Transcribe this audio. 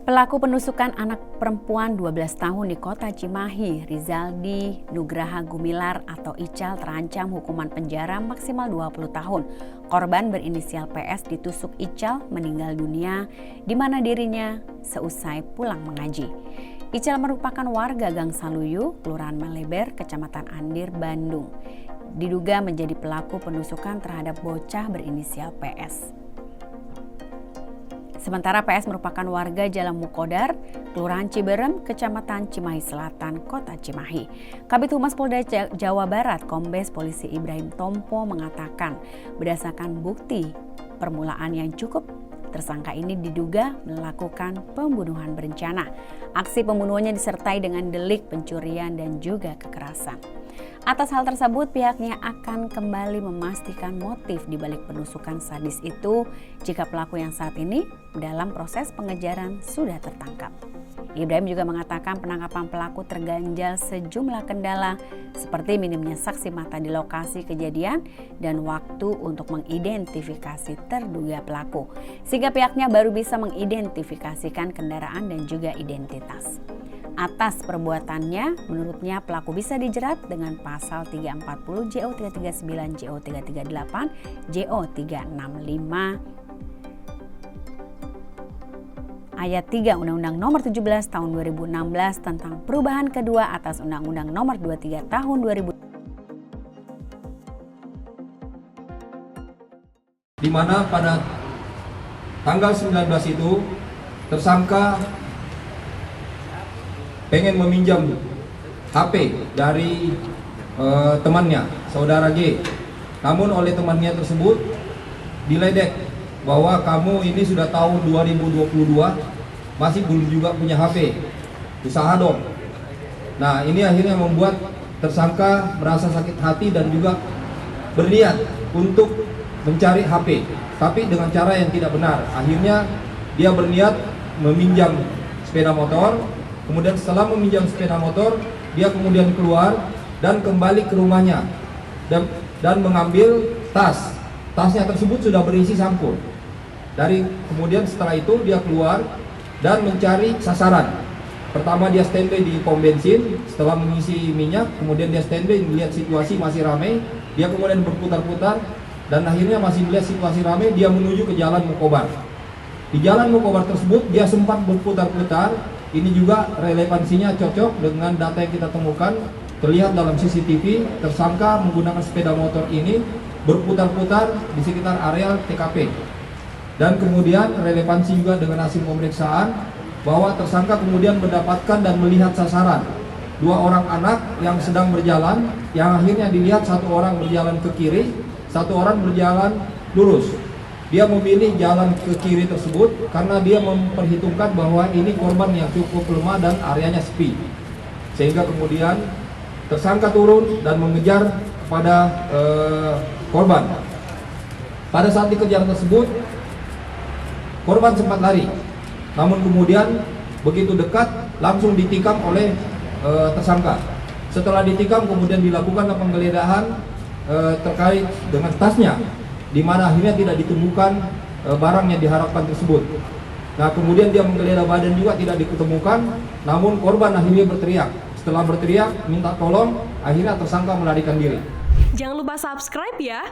Pelaku penusukan anak perempuan 12 tahun di kota Cimahi, Rizaldi Nugraha Gumilar atau Ical terancam hukuman penjara maksimal 20 tahun. Korban berinisial PS ditusuk Ical meninggal dunia di mana dirinya seusai pulang mengaji. Ical merupakan warga Gang Saluyu, Kelurahan Maleber, Kecamatan Andir, Bandung. Diduga menjadi pelaku penusukan terhadap bocah berinisial PS. Sementara PS merupakan warga Jalan Mukodar, Kelurahan Ciberem, Kecamatan Cimahi Selatan, Kota Cimahi. Kabid Humas Polda Jawa Barat, Kombes Polisi Ibrahim Tompo mengatakan, berdasarkan bukti permulaan yang cukup, tersangka ini diduga melakukan pembunuhan berencana. Aksi pembunuhannya disertai dengan delik pencurian dan juga kekerasan. Atas hal tersebut, pihaknya akan kembali memastikan motif dibalik penusukan sadis itu jika pelaku yang saat ini dalam proses pengejaran sudah tertangkap. Ibrahim juga mengatakan penangkapan pelaku terganjal sejumlah kendala seperti minimnya saksi mata di lokasi kejadian dan waktu untuk mengidentifikasi terduga pelaku, sehingga pihaknya baru bisa mengidentifikasikan kendaraan dan juga identitas. Atas perbuatannya, menurutnya pelaku bisa dijerat dengan pasal 340 JO 339, JO 338, JO 365 ayat 3 Undang-Undang Nomor 17 Tahun 2016 tentang perubahan kedua atas Undang-Undang Nomor 23 Tahun 2000. Di mana pada tanggal 19 itu tersangka pengen meminjam HP dari temannya, saudara G. Namun oleh temannya tersebut diledek bahwa kamu ini sudah tahun 2022 masih belum juga punya HP, usaha dong. Nah, ini akhirnya membuat tersangka merasa sakit hati dan juga berniat untuk mencari HP, tapi dengan cara yang tidak benar. Akhirnya dia berniat meminjam sepeda motor. Kemudian setelah meminjam sepeda motor, dia kemudian keluar dan kembali ke rumahnya dan mengambil tas. Tasnya tersebut sudah berisi sampul. Kemudian setelah itu dia keluar dan mencari sasaran. Pertama dia standby di pom bensin, setelah mengisi minyak, kemudian dia standby melihat situasi masih ramai, dia kemudian berputar-putar dan akhirnya masih melihat situasi ramai, dia menuju ke Jalan Mukobar. Di Jalan Mukobar tersebut dia sempat berputar-putar. Ini juga relevansinya cocok dengan data yang kita temukan. Terlihat dalam CCTV, tersangka menggunakan sepeda motor ini berputar-putar di sekitar area TKP. Dan kemudian relevansi juga dengan hasil pemeriksaan bahwa tersangka kemudian mendapatkan dan melihat sasaran. 2 orang anak yang sedang berjalan, yang akhirnya dilihat 1 orang berjalan ke kiri, 1 orang berjalan lurus. Dia memilih jalan ke kiri tersebut karena dia memperhitungkan bahwa ini korban yang cukup lemah dan areanya sepi. Sehingga kemudian tersangka turun dan mengejar kepada korban. Pada saat dikejar tersebut, korban sempat lari. Namun kemudian begitu dekat langsung ditikam oleh tersangka. Setelah ditikam kemudian dilakukan penggeledahan terkait dengan tasnya, di mana akhirnya tidak ditemukan barang yang diharapkan tersebut. Nah, kemudian dia menggeledah badan juga tidak ditemukan, namun korban akhirnya berteriak. Setelah berteriak minta tolong, akhirnya tersangka melarikan diri. Jangan lupa subscribe ya.